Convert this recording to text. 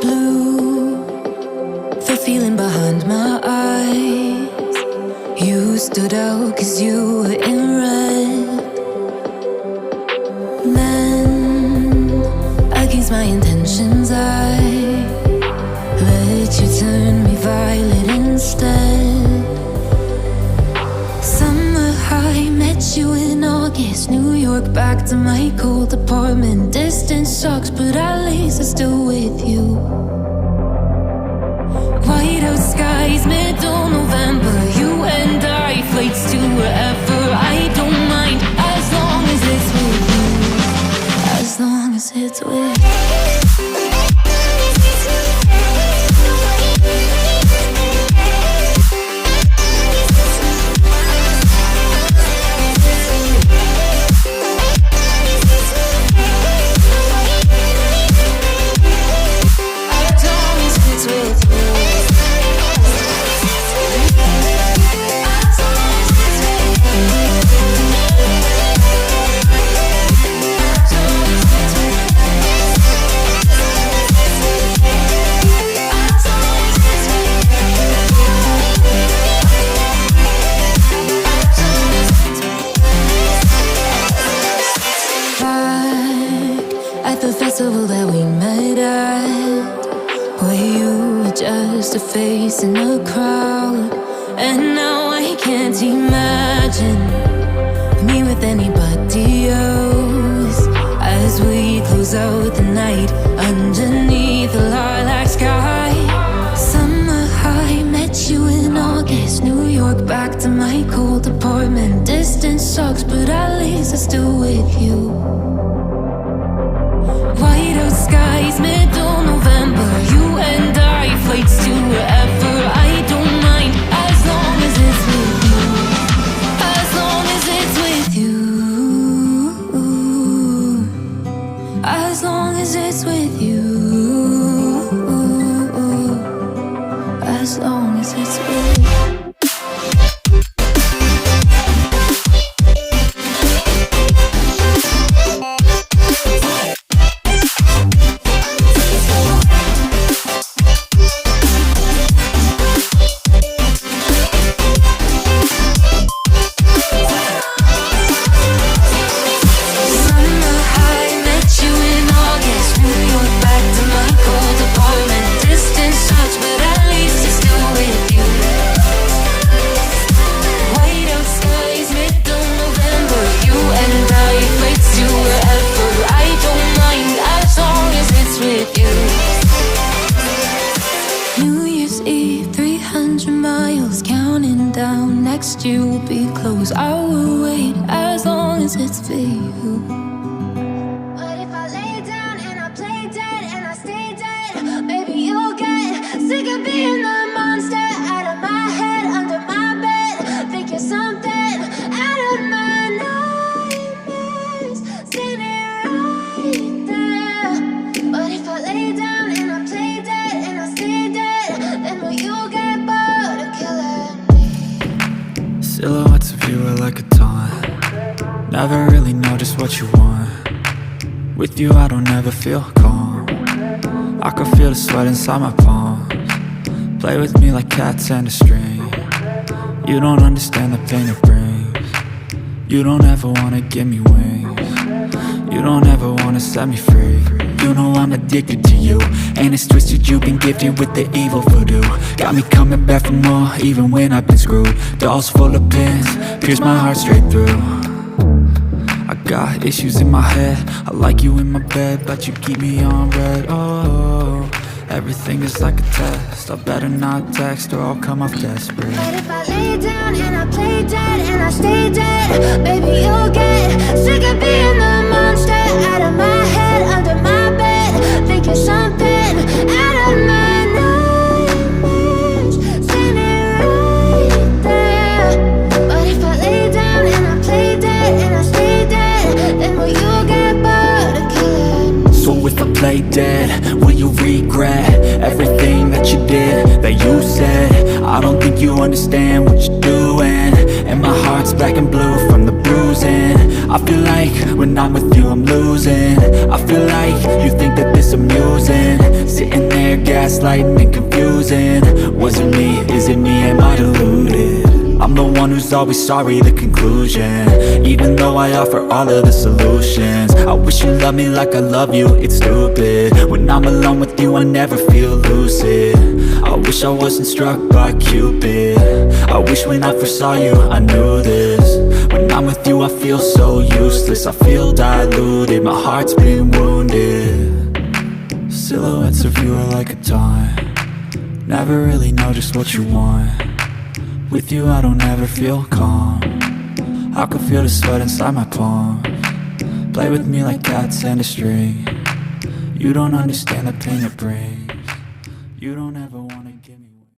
blue, the feeling behind my eyes. You stood out 'cause you were in red. Men against my intentions, I let you turn me violet instead. Summer high, met you in August. New York, back to my cold apartment. Distance sucks, but at least I'm still with you. Whiteout skies, middle November. You and I, flights to wherever. I don't mind, as long as it's with you. As long as it's with you. That we met at, where you were just a face in a crowd. And now I can't imagine me with anybody else. As we close out the night underneath the lilac sky. Summer high, met you in August. New York, back to my cold apartment. Distance sucks, but at least I'm still with you. Whiteout skies, middle November. You and I, flights to wherever. I don't mind, as long as it's with you. As long as it's with you. As long as it's with you. As long as it's with you. Next you will be close. I will wait as long as it's for you. But if I lay down and I play dead and I stay dead, maybe you'll get sick of being the monster out of my head, under my bed. Think you're something out of my nightmares, standing right there. But if I lay down and I play dead and I stay dead, then will you get bored of killing? Silhouettes of you are like a taunt. Never really know just what you want. With you I don't ever feel calm. I can feel the sweat inside my palms. Play with me like cats and a string. You don't understand the pain it brings. You don't ever wanna give me wings. You don't ever wanna set me free. You know I'm addicted to you, and it's twisted, you've been gifted with the evil voodoo. Got me coming back for more, even when I've been screwed. Dolls full of pins, pierce my heart straight through. I got issues in my head, I like you in my bed, but you keep me on red. Oh, everything is like a test, I better not text or I'll come off desperate. But if I lay down and I play dead and I stay dead, baby you'll get sick of being the monster out of my head, under my bed. Think you're something out of my nightmares, standing right there. But if I lay down and I play dead and I stay dead, then will you get bored of killing me? So if I play dead, will you regret everything that you did, that you said? I don't think you understand what you're doing, and my heart's black and blue from the bruising. I feel like when I'm with you I'm losing. I feel like you think that this amusing, sitting there gaslighting and confusing. Was it me? Is it me? Am I deluded? I'm the one who's always sorry, the conclusion. Even though I offer all of the solutions. I wish you loved me like I love you, it's stupid. When I'm alone with you I never feel lucid. I wish I wasn't struck by Cupid. I wish when I first saw you I knew this. When I'm with you I feel so useless. I feel diluted, my heart's been wounded. Silhouettes of you are like a taunt. Never really know just what you want. With you I don't ever feel calm. I can feel the sweat inside my palms. Play with me like cats and a string. You don't understand the pain it brings.